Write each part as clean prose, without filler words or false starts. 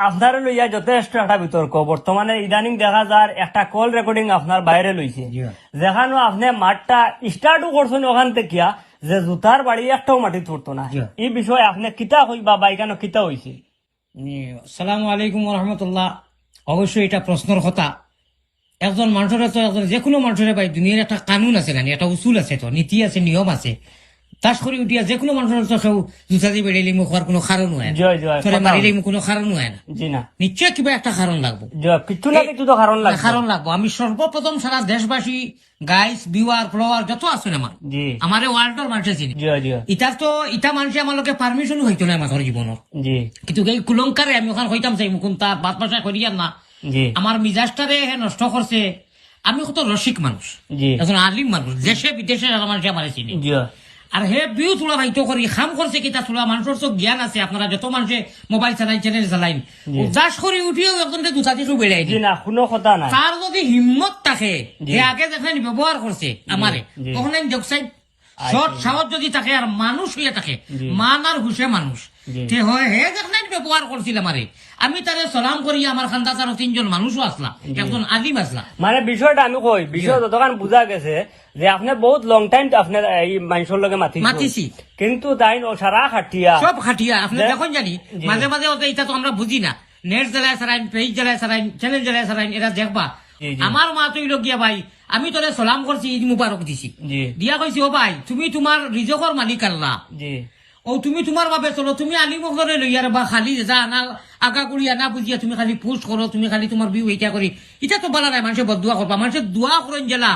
আপনার লইয়া যথেষ্ট একটা বিতর্ক বর্তমানে ইদানিং দেখা যায় একটা কল রেকর্ডিং আপনার বাইরে লইছে যেখানে আপনি মাঠটা স্টার্টও করছেন ওখান থেকে যে জুতার বাড়ি একটাও মাটিত পড়তো না এই বিষয়ে আপনি কিতা হইবা বা এখানে কিতা হইছে। আসসালামু আলাইকুম রহমতুল্লাহ। অবশ্যই এটা প্রশ্নের কথা। একজন মানুষের তো একজন যে কোনো মানুষের ভাই দুনিয়ার একটা কানুন আছে না, একটা উসুল আছে, তো নীতি আছে, নিয়ম আছে। তাস করে উঠিয়া যে কোনো মানুষের তো কেউ জুতা দিয়ে বেড়াইলে মুখ হওয়ার কোনো কারণ হয় না, জয় জয় মারিলে কোনো কারণ হয় না। জি না, নিশ্চয় কিবা একটা কারণ লাগবো, কিছু না কিছু তো কারণ লাগবে। কারণ লাগবো। আমি সর্বপ্রথম সারা দেশবাসী গাইস ভিউয়ার ফলোয়ার যত আছেন আমার ওয়ার্ল্ডের মানুষের চিনি ইটার তো ইটা মানুষ আমার লোকে পারমিশন হইতো না আমার জীবনের। কিন্তু এই কুলঙ্কারে আমি ওখানে হইতাম চাই মুকুন তার বাদ ভাষা করিয়ার না আমার মিজাজটারে নষ্ট করছে। আমি কত রসিক মানুষ, এখন আলিম মানুষ, দেশে বিদেশে মানুষ আমার চিনি। আর হে বিউ তোলা ভাইতো করি খাম করছে কিতা তোলা মানুষের তো জ্ঞান আছে। আপনারা যত মানুষে মোবাইল চালাই চ্যানেল চালাইন চাষ করে উঠিও একজন দুটা দিকে বেড়াই না কোনো কথা না। তার যদি হিম্মত থাকে হে আগে দেখেন ব্যবহার করছে আমারে ওখানে দেখছেন সৎ সাহস যদি থাকে আর মানুষ হইয়া থাকে মান আর হুসে মানুষ তে হয় হে দেখেন ব্যবহার করছিল আমারে। আমি তারে সালাম করি আমার খান্দা তার তিনজন মানুষও আসলাম, একজন আলিম আসলাম। মানে বিষয়টা আমি কই বিষয় যতক্ষণ বুঝা গেছে যে আপনি বহুত লং টাইম আপনার এই মানুষের লগে মাতিছি কিন্তু তাই সারা খাটিয়া সব খাটিয়া আপনি দেখুন জানি মাঝে মাঝে এটা তো আমরা বুঝি না। নেট জ্বালায় সারাইন, পেজ জ্বালায় সারাইন, চ্যানেল জ্বালায় সারাইন, এরা দেখবা আমার মা তৈল গিয়া ভাই আমি তোরে সালাম করছি, ঈদ মুবারক দিছি, দিয়া কইছি ও ভাই তুমি তোমার রিজকর মালিক আল্লাহ, ও তুমি তোমার ভাবে চলো, তুমি আলিম ধরে লইয়ার বা খালি যা না আগা করি আনা বুঝিয়া তুমি খালি পোস্ট করো, তুমি খালি তোমার বিউ এইটা করি, এটা তো বলা নাই। মানুষের বদুয়া করবা, মানুষের দোয়া করেন জেলা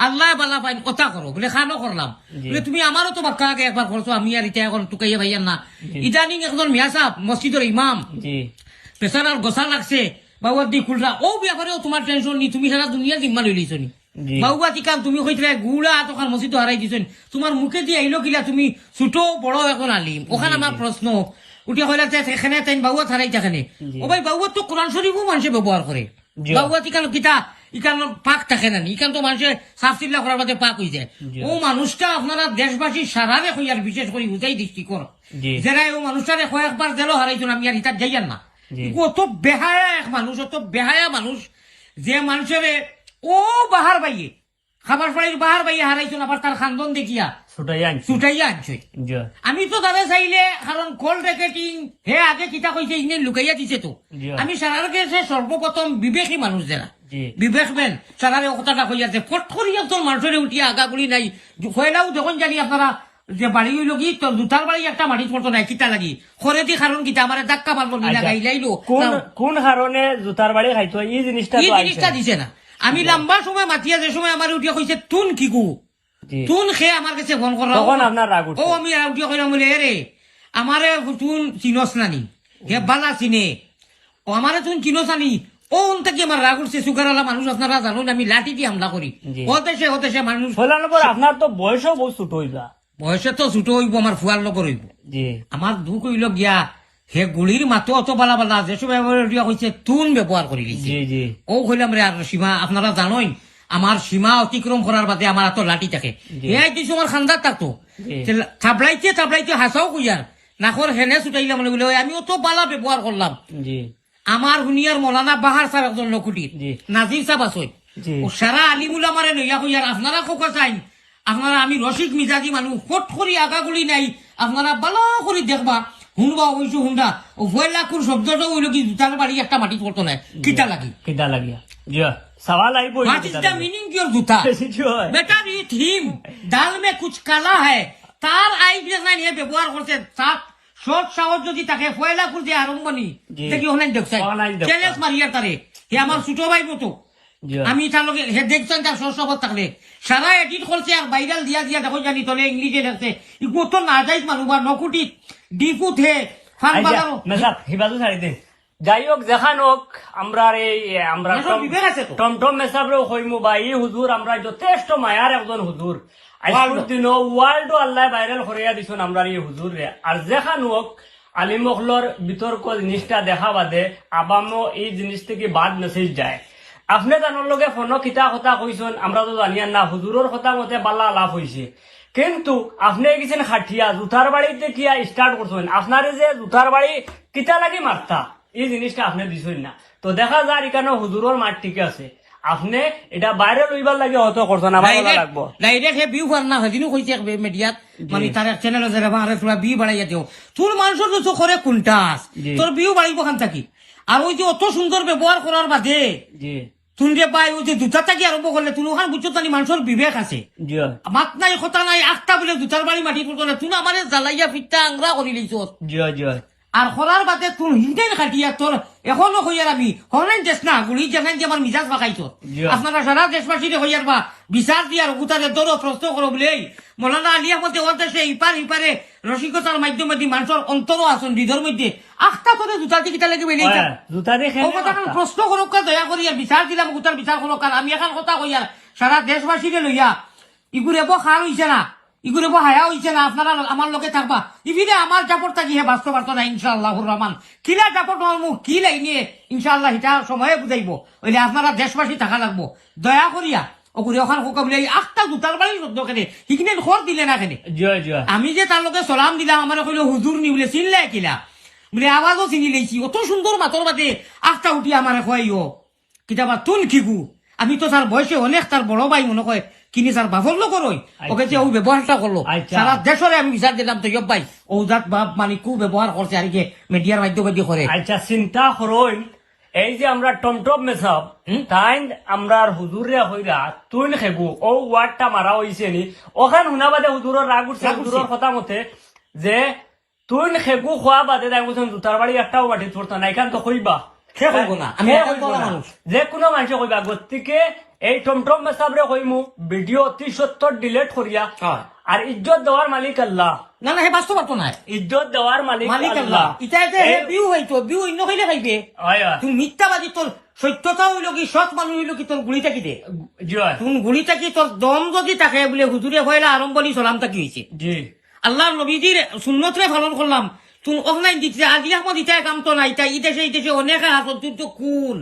আল্লাহ বালা পাইন কথা করো বলে খানো করলাম বলে তুমি আমারও তো বাক্কা আগে একবার করছো, আমি আর এটা এখন টুকাইয়া ভাইয়ার না। ইদানিং একজন মিয়া সাহেব মসজিদের ইমাম পেশার আর গোসা লাগছে বাবুয়ার দি খুলরা ও ব্যাপারেও তোমার টেনশন নি, তুমি সারা দুনিয়া জিম্মা লই লইছো নি বাবুয়া টিকাম তুমি কইছিলে গুড়া তখন মসজিদ হারাই দিছো, তোমার মুখে দিয়ে আইলো কিলা তুমি ছোট বড় এখন আলিম। ওখানে আমার প্রশ্ন উঠিয়া হইলা সেখানে তাই বাবুয়া হারাই থাকেনে ও ভাই বাবুয়া তো কোরআন শরীফও মানুষে ব্যবহার করে। বাবুয়া টিকানো কিতা ইকান পাক থাকে না, ইকান তো মানুষের সাফ চিল্লা করার বাদে পাক হয়ে যায়। ও মানুষটা আপনারা দেশবাসী সারারে হইয়ার বিশেষ করে বুঝাই দৃষ্টি কর যারা ও মানুষটারে কয়েকবার জেল হারাইছো আমি আর ইতার যাইয়ার না। অত বেহায়া এক মানুষ, অত বেহায়া মানুষ যে মানুষের ও বাহার বাইয়ে খাবার পাড়ির বাহার বাইয়ে হারাইছো আবার তার খান্দন দেখিয়া ছুটাইয়া আনছে। আমি তো তাদের চাইলে কারণ কল রেকর্ডিং হে আগে কিতা কইছে ইনে লুকাইয়া দিছে তো আমি সারার কাছে সর্বপ্রথম বিবেকী মানুষ যারা বিবেকবেন সারারে কথাটা কইয়াছে ফট করিয়া তোর মানুষের উঠিয়া আগা করি নাই হইলাও যখন জানি আপনারা যে বাড়ি হইল কি তোর দুটার বাড়ি একটা মাটি পড়তো নাই কিতা লাগি খরে দি কারণ কিতা আমার ধাক্কা মারবো নিলা গাইলাইলো কোন কারণে জুতার বাড়ি খাইতো এই জিনিসটা দিছে না। আমি লম্বা সময় মাতিয়া যে সময় আমার উঠিয়া কইছে তুন কি গু তুন খেয়ে আমার কাছে ফোন করা তখন আপনার রাগ ও আমি উঠিয়া কইলাম বলে রে আমারে তুন চিনস নানি হে বালা চিনে ও আমারে তুন চিনস নানি ও থেকে আমার রাগ উঠছে। সুগারওয়ালা মানুষ আপনারা জানুন আমি লাঠি দিয়ে হামলা করি হতে সে মানুষ হলানোর পর আপনার তো বয়সও বহুত ছোট হইবা, বয়সে তো ছোট হইব আমার ফুয়ার লগর হইব। আমার দুঃখ হইল গিয়া হে গুলির মাতো অত বালা বালা যে সময় হয়েছে তুন ব্যবহার করে ও কইলাম রে আর সীমা আপনারা জানোই আমার সীমা অতিক্রম করার বাদে আমার এত লাঠি থাকে এই দিছো আমার খান্দার থাকতো চাবলাইতে হাসাও কইয়ার নাকর হেনে ছুটাইলাম বলে আমি অত বালা ব্যবহার করলাম। আমার হুনিয়ার মৌলানা বাহার সাহেব একজন লকুটির নাজির সাহেব আসই ও সারা আলিমুল আমারে লইয়া কইয়ার আপনারা খোকা চাইন আপনারা আমি রসিক মিজাজি মানুষ ফট করি আগাগুলি নাই আপনারা ভালো করে দেখবা শুনবা ওইসু শুনবা ও ভয়লাকুর শব্দটা ওইল কি জুতার বাড়ি একটা মাটি পড়তো না কিতা লাগিয়া सवाल आई कोई what is the meaning your जूता बेटा ये थीम दाल में कुछ काला है তার আইডিয়া নাই হে ব্যবহার করছে সাত শর্ট সাহস যদি তাকে ফয়লা করে যে আরম্ভনি দেখি ওখানে দেখছেন চ্যালেঞ্জ মারিয়া তারে হে আমার ছোট ভাই মতো আমি তার লগে হে দেখছেন তার সরসবত থাকলে সারা এডিট করছে আর ভাইরাল দিয়া দেখো জানি তলে ইংলিশে দেখছে ইগো তো না যাইস মানুষ বা নকুটি ডিফুট হে ফান বাজারো মেসাব হিবাজু ছাড়ি দে যাই হোক যেখান হোক আমরা টমটম মেসাবরেও কইমু বা এই হুজুর আমরা যথেষ্ট মায়ার একজন হুজুর আজকের দিন ওয়ার্ল্ড আল্লাহ ভাইরাল করিয়া দিছুন আমরা এই হুজুর রে। আর যেখান হোক আলিমখলর বিতর্ক জিনিসটা দেখা বাদে আবামও এই জিনিস থেকে বাদ মেসেজ যায়। আপনি জানার লগে ফোন কিতা কথা কইছেন আমরা তো জানিয়ান না হুজুরের কথা মতে বালা লাভ হয়েছে কিন্তু আপনি গেছেন খাটিয়া জুতার বাড়িতে কিয়া স্টার্ট করছেন আপনার যে জুতার বাড়ি কিতা লাগি মারতা এই জিনিসটা আপনি দিছেন না। তো দেখা যায় এখানে হুজুরের মাঠ ঠিক আছে, আপনি এটা বাইরে লইবার লাগে হয়তো করছেন, আমার ভালো লাগবো। ডাইরেক্ট হে বিউ ফার না হদিনও কইছে মিডিয়াত মানে তার চ্যানেলে যারা বারে তোরা বিউ বাড়াইয়া দিও তোর মানুষের তো করে কোনটাস তোর বিউ বাড়াইব খান থাকি। আর ওই যে অত সুন্দর ব্যবহার করার বাদে জি তুই যে পাই ওই যে জুতা থাকি আরম্ভ করলে তুই ওখান বুঝছো তানি মানুষের বিবেক আছে, জি মাত নাই কথা নাই আটটা বলে জুতার বাড়ি মাটি করতো না তুই আমারে জ্বালাইয়া ফিটটা আংরা করি লইছ। জি জি আর খরার বাদে তোর হিন্দেন খাটিয়া তোর এখনো হইয়ার আমি হরেন দেশ না গুলি যেখান যে আমার মিজাজ পাকাইছ। আপনারা সারা দেশবাসীরে হইয়ার বা বিচার দিয়ার উতারে দরো প্রশ্ন করো বলে মৌলানা আলী আহমদ ওর দেশে ইপার ইপারে রসিকতার মাধ্যমে দি মানুষের অন্তরও আসন হৃদয়ের মধ্যে আখটা করে জুতা দিকিটা লেগে বেরিয়ে জুতা দেখে প্রশ্ন করুক দয়া করি আর বিচার দিলাম উতার বিচার করুক। আর আমি এখন কথা কইয়ার সারা দেশবাসীকে লইয়া ইগুরে বো খার হইছে না, ইগুরে বো হায়া হইছে না, আপনারা আমার লোকে থাকবা ইভিনে আমার জাপড় থাকি হে বাস্তবার্থ না ইনশাআল্লাহুর রহমান কিলা জাপড় মুখ কি লাইনে ইনশাআল্লাহ এটা সময়ে বুঝাইব ওইলে আপনারা দেশবাসী থাকা লাগবো দয়া করিয়া ওগুলি ওখান হোকা বলে আটটা জুতার বাড়ি শব্দ কেনে সিখিনি খর দিলে না কেনে। জয় জয় আমি যে তার লোকে সালাম দিলাম আমার কইল হুজুর নি বলে চিনলে কিলা বলে আওয়াজও চিনি লেছি অত সুন্দর মাতর বাদে আটটা উঠি আমার কইও কিতাবা তুন খিগু আমি তো তার বয়সে অনেক তার বড় ভাই মনে কয় কিনি তার বাফর লোক রই ওকে যে ও ব্যবহারটা করলো সারা দেশরে আমি বিচার দিলাম তো ভাই ও জাত বাপ মানে কু ব্যবহার করছে আর কি মিডিয়ার মাধ্যমে দিয়ে করে। আচ্ছা চিন্তা করুন এই যে আমরা টমটম মেসাব তাই আমরা হুজুরে হইরা তুই খেগু ও ওয়ার্ডটা মারা হইছে নি ওখান শুনা বাদে হুজুরের রাগ উঠছে হুজুরের কথা মতে যে তুই খেগু খোয়া বাদে তাই বলছেন জুতার বাড়ি একটাও মাটি পড়তো না এখান তো কইবা যে কোনো মানুষে কইবা গতিকে এই টমটম মেসাবরে কইমু ভিডিও অতি সত্তর ডিলেট করিয়া আর ইজ্জত দেওয়ার মালিক আল্লাহ না না হে বাস্তব না ইজ্জত দেওয়ার মালিক আল্লাহ ইটা বিউ হইতো বিউ অন্য হইলে খাইবে তুমি মিথ্যাবাদী তোর সত্যতা হইল কি সৎ মানুষ হইল কি তোর গুলিটা কি দে তুমি গুলিটা কি তোর দম যদি থাকে বলে হুজুরে হইলা আরম্ভনি সালামটা কি হয়েছে জি আল্লাহ নবীজির সুন্নতরে পালন করলাম তুমি অনলাইন দিচ্ছে আজি আহমদ ইটাই কাম তো নাই তাই এই দেশে অনেক হাত তুই তো কুল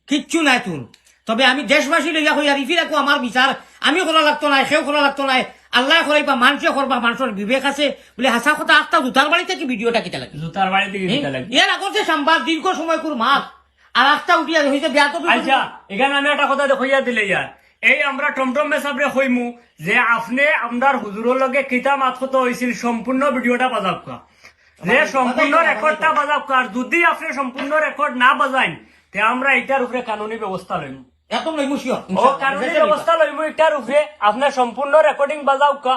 কিচ্ছু নাই তুন তবে আমি দেশবাসী লইয়া হইয়া রিফি রাখো আমার বিচার আমি করা লাগতো নাই সেও করা লাগতো নাই আল্লাহ করাইবা মানুষে করবা মানুষের বিবেক আছে বলে হাসা কথা আটটা জুতার বাড়ি থেকে ভিডিওটা কিতা লাগে জুতার বাড়ি থেকে লাগে এর আগতে সাম্বাদ দীর্ঘ সময় করে মাস আর আটটা উঠিয়া হয়েছে বিয়া তো আচ্ছা এখানে আমি একটা কথা দেখাইয়া দিলে ইয়ার এই আমরা টমটম মেসাবরে কইমু যে আপনি আমরার হুজুরের লগে কিতা মাত কথা হয়েছিল সম্পূর্ণ ভিডিওটা বাজাব কা যে সম্পূর্ণ রেকর্ডটা বাজাব কা আর যদি আপনি সম্পূর্ণ রেকর্ড না বাজাইন তে আমরা এটার উপরে কানুনি ব্যবস্থা লইমু এখন লইমু শিওর ও কানুনি ব্যবস্থা লইমু এটার উপরে আপনার সম্পূর্ণ রেকর্ডিং বাজাও কা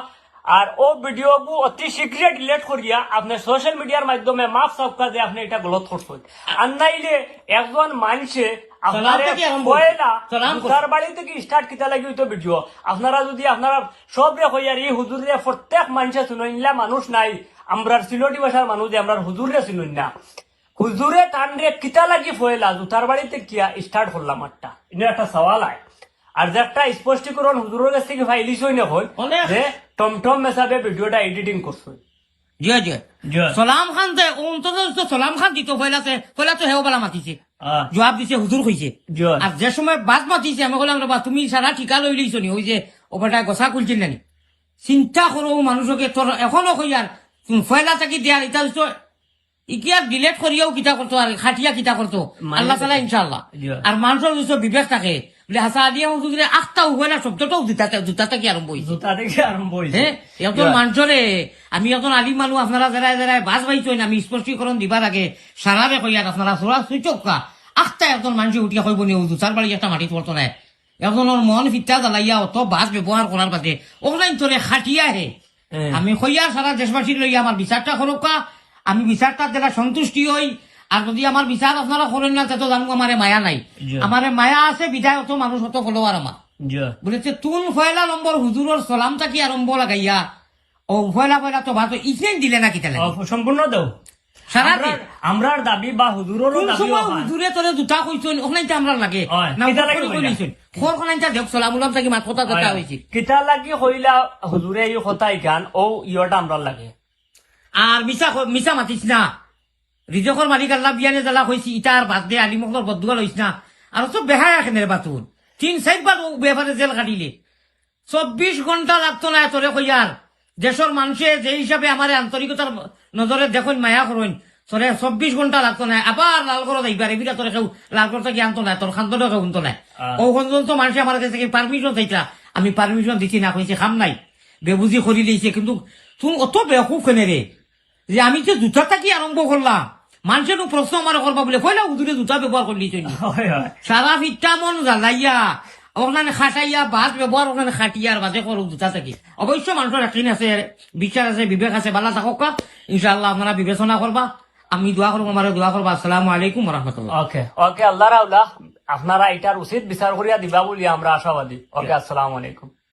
আর ও ভিডিও অতি শীঘ্র ডিলিট করিয়া আপনি সোশ্যাল মিডিয়ার মাধ্যমে মাফ সাবকা যে আপনি এটা গলত করছেন আর নাইলে একজন মানুষে আপনার বাড়ি থেকে স্টার্ট কিতা লাগি হইতো ভিডিও আপনারা যদি আপনারা সব রে হইয়ার এই হুজুর রে প্রত্যেক মানুষে শুনইলা মানুষ নাই আমরা সিলটি ভাষার মানুষ যে আমরা হুজুর রে শুনুন না হুজুরে টান রে কিতা লাগি ফয়লা জুতার বাড়িতে কিয়া স্টার্ট করলাম একটা এটা একটা সওয়াল আয় আর যে একটা স্পষ্টীকরণ হুজুরের কাছ থেকে ফাইলিস হই না হই যে টমটম মেসাবে ভিডিওটা এডিটিং করছো জয় জয় সালাম খান দে অন্তত সালাম খান দিত পয়লা তো হেও বেলা মাতিছে জবাব দিছে হুজুর কইছে আর যে সময় বাদ মাতিছে আমি বললাম বা তুমি সারা ঠিকা লই লইছ নি ওই যে ওটা গসা খুলছিল নানি চিন্তা করো মানুষকে তোর এখনো কই আর পয়লা থাকি দেয়ার এটা ইকিয়া ডিলেট করিয়াও কিতা করতো আর খাটিয়া কিতা করতো আল্লাহ তালা ইনশাআল্লাহ আর মানুষের যদি বিবেক থাকে বলে হাসা দিয়া হুজুরে আখটা উভয় না শব্দটাও জুতা থেকে আরম্ভ হয়েছে জুতা থেকে আরম্ভ হয়েছে এখন মানুষরে আমি এখন আলিম মানুষ আপনারা যারা বাস পাইছেন আমি স্পষ্টীকরণ দিবার আগে সারারে কইয়ার আপনারা চোরা সুচকা আখটা একজন মানুষ উঠিয়া কইব নি জুতার বাড়ি একটা মাটি পড়তো না এখন ওর মন ফিটা জ্বালাইয়া অত বাস ব্যবহার করার বাদে ওখানে তোরে খাটিয়া হে আমি কইয়ার সারা দেশবাসী লইয়া আমার বিচারটা করোকা আমি বিচারটা যেটা সন্তুষ্টি হই আর যদি আমার বিচার আপনারা করেন না তো জানবো আমার মায়া নাই আমার মায়া আছে বিদায় অত মানুষ অত ফলোয়ার আমার বলেছে তুন ফয়লা নম্বর হুজুরের সালামটা কি আরম্ভ লাগাইয়া ও ফয়লা তো ভাত ইসেন দিলে না কি তাহলে সম্পূর্ণ দেও সারা আমরা দাবি বা হুজুরের দাবি হুজুরে তোরে দুটা কইছেন ওখানে আমরা লাগে না কইছেন খর খানাইটা দেখ সালাম উলাম থাকি মাত কথা কথা হইছে কিতা লাগি হইলা হুজুরে এই কথাই গান ও ইয়টা আমরা লাগে আর মিছা মাতিস না রিজকর মালিক আল্লাহ বিয়ানে জ্বালা হয়েছি ইটার বাদ দে আলিমকর বদুয়া লইস না আর সব বেহায় এখানে বাতুন 3-4 বার বেফারে জেল কাটিলে 24 ঘন্টা লাগতো না তোরে কইয়ার দেশের মানুষে যে হিসাবে আমার আন্তরিকতার নজরে দেখুন মায়া করেন তোরে 24 ঘন্টা লাগতো না, আবার লাল করে যাইবার এবিরা তোরে কেউ লাল করতে কি আনতো না, তোর খান্তটা কেউ আনতো না। ওখান তো মানুষ আমার কাছে পারমিশন চাইতা, আমি পারমিশন দিচ্ছি না, কইছি খাম নাই, বেবুজি করি দিয়েছে। কিন্তু তুমি অত বেকুব কেনে রে, যে আমি যে জুতাটা কি আরম্ভ করলাম, মানুষের প্রশ্ন আমার করবা বলে কইলা উদুরে জুতা ব্যবহার করলি তুই সারা ফিটটা মন জ্বালাইয়া ওখানে খাটাইয়া বাস ব্যবহার ওখানে খাটিয়ার বাজে করো জুতা থাকি। অবশ্য মানুষের একদিন আছে, বিচার আছে, বিবেক আছে, বালা থাকক, ইনশাআল্লাহ আপনারা বিবেচনা করবা। আমি দোয়া করবো, আমার দোয়া করবো। আসসালামু আলাইকুম রহমতুল্লাহ। ওকে ওকে, আল্লাহ রাউলা আপনারা এটার উচিত বিচার করিয়া দিবা বলি আমরা আশাবাদী। ওকে, আসসালামু আলাইকুম।